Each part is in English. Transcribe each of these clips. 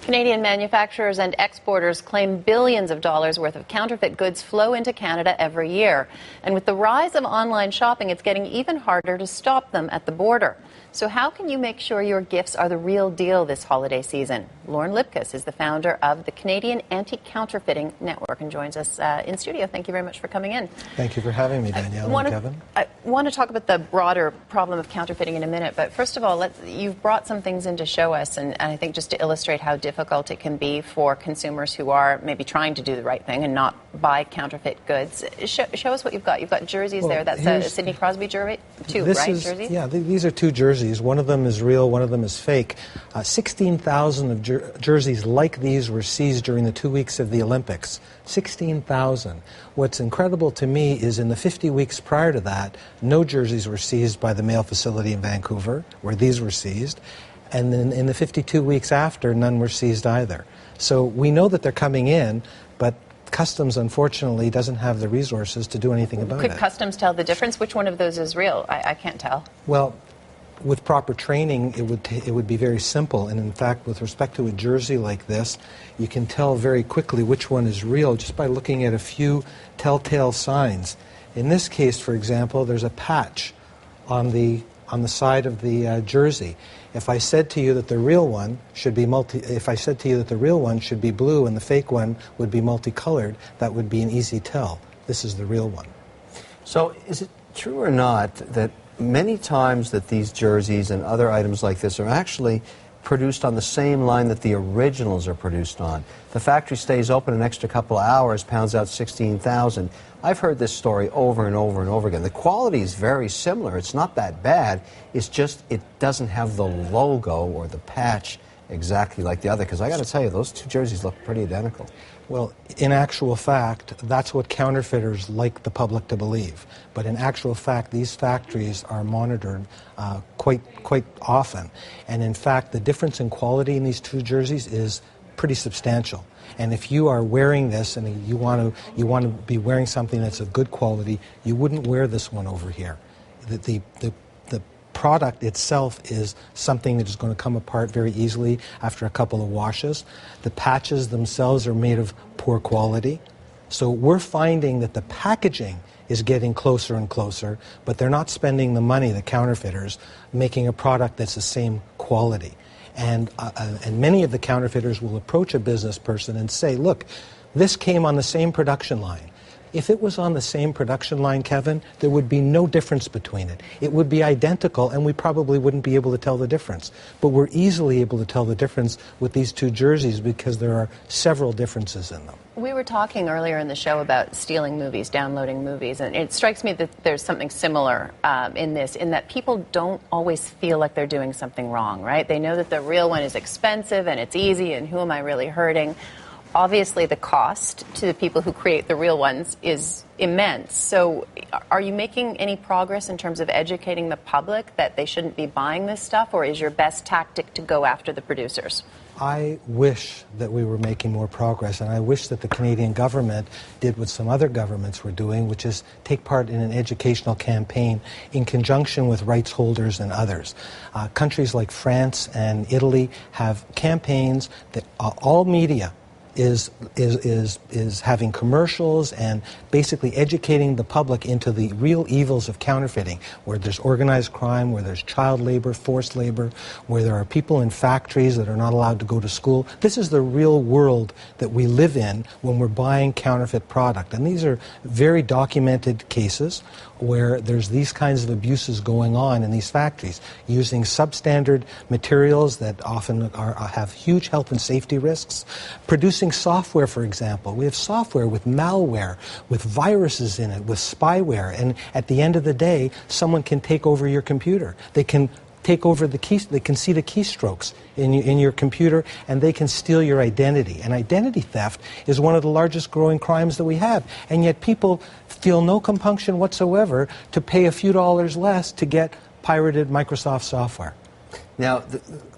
Canadian manufacturers and exporters claim billions of dollars worth of counterfeit goods flow into Canada every year. And with the rise of online shopping, it's getting even harder to stop them at the border. So how can you make sure your gifts are the real deal this holiday season? Lauren Lipkus is the founder of the Canadian Anti-Counterfeiting Network and joins us in studio. Thank you very much for coming in. Thank you for having me, Danielle and Kevin. I want to talk about the broader problem of counterfeiting in a minute, but first of all, you've brought some things in to show us, and I think just to illustrate how difficult it can be for consumers who are maybe trying to do the right thing and not buy counterfeit goods. Show us what you've got. You've got jerseys there. That's a Sidney Crosby jersey, jersey? Yeah, these are two jerseys. One of them is real, one of them is fake. 16,000 of jerseys like these were seized during the 2 weeks of the Olympics. 16,000. What's incredible to me is in the 50 weeks prior to that, no jerseys were seized by the mail facility in Vancouver, where these were seized. And then in the 52 weeks after, none were seized either. So we know that they're coming in, but Customs, unfortunately, doesn't have the resources to do anything about it. Could Customs tell the difference? Which one of those is real? I can't tell. Well, with proper training, it would be very simple. And in fact, with respect to a jersey like this, you can tell very quickly which one is real just by looking at a few telltale signs. In this case, for example, there's a patch on the side of the jersey. If I said to you that the real one should be blue and the fake one would be multicolored, that would be an easy tell. This is the real one. So is it true or not that many times that these jerseys and other items like this are actually produced on the same line that the originals are produced on? The factory stays open an extra couple of hours, pounds out 16,000. I've heard this story over and over and over again. The quality is very similar. It's not that bad. It's just it doesn't have the logo or the patch exactly like the other. Because I got to tell you, those two jerseys look pretty identical. Well, in actual fact, that's what counterfeiters like the public to believe. But in actual fact, these factories are monitored quite often. And in fact, the difference in quality in these two jerseys is pretty substantial. And if you are wearing this and you want to be wearing something that's of good quality, you wouldn't wear this one over here. The product itself is something that is going to come apart very easily after a couple of washes. The patches themselves are made of poor quality. So we're finding that the packaging is getting closer and closer, but they're not spending the money, the counterfeiters, making a product that's the same quality. And many of the counterfeiters will approach a business person and say, look, this came on the same production line. If it was on the same production line, Kevin, there would be no difference between it. It would be identical, and we probably wouldn't be able to tell the difference. But we're easily able to tell the difference with these two jerseys because there are several differences in them. We were talking earlier in the show about stealing movies, downloading movies, and it strikes me that there's something similar in that people don't always feel like they're doing something wrong, right? They know that the real one is expensive and it's easy, and who am I really hurting? Obviously, the cost to the people who create the real ones is immense. So are you making any progress in terms of educating the public that they shouldn't be buying this stuff, or is your best tactic to go after the producers? I wish that we were making more progress, and I wish that the Canadian government did what some other governments were doing, which is take part in an educational campaign in conjunction with rights holders and others. Countries like France and Italy have campaigns that all media is having commercials and basically educating the public into the real evils of counterfeiting, where there's organized crime, where there's child labor, forced labor, where there are people in factories that are not allowed to go to school. This is the real world that we live in when we're buying counterfeit product. And these are very documented cases where there's these kinds of abuses going on in these factories, using substandard materials that often have huge health and safety risks, producing software, for example. We have software with malware, with viruses in it, with spyware, and at the end of the day, someone can take over your computer. They can take over the keys, they can see the keystrokes in your computer, and they can steal your identity. And identity theft is one of the largest growing crimes that we have. And yet people feel no compunction whatsoever to pay a few dollars less to get pirated Microsoft software. Now,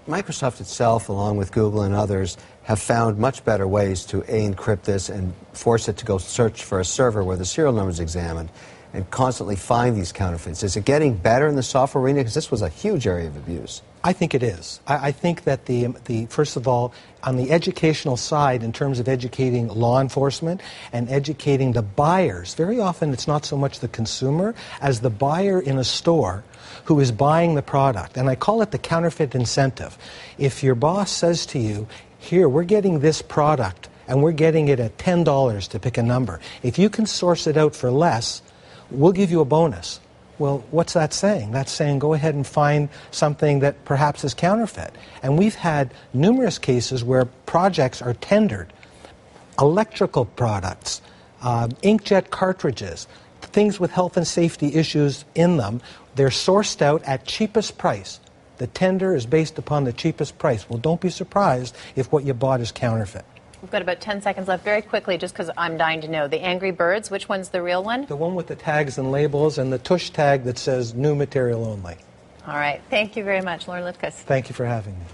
Microsoft itself, along with Google and others, have found much better ways to encrypt this and force it to go search for a server where the serial number is examined. and constantly find these counterfeits? Is it getting better in the software arena? Because this was a huge area of abuse. I think it is. I think that the first of all, on the educational side, in terms of educating law enforcement and educating the buyers, very often it's not so much the consumer as the buyer in a store who is buying the product. And I call it the counterfeit incentive. If your boss says to you, here, we're getting this product and we're getting it at $10 to pick a number. If you can source it out for less, we'll give you a bonus. Well, what's that saying? That's saying go ahead and find something that perhaps is counterfeit. And we've had numerous cases where projects are tendered, electrical products, inkjet cartridges, things with health and safety issues in them. They're sourced out at cheapest price. The tender is based upon the cheapest price. Well, don't be surprised if what you bought is counterfeit. We've got about 10 seconds left. Very quickly, just because I'm dying to know. The Angry Birds, which one's the real one? The one with the tags and labels and the tush tag that says new material only. All right. Thank you very much, Lorne Litkus. Thank you for having me.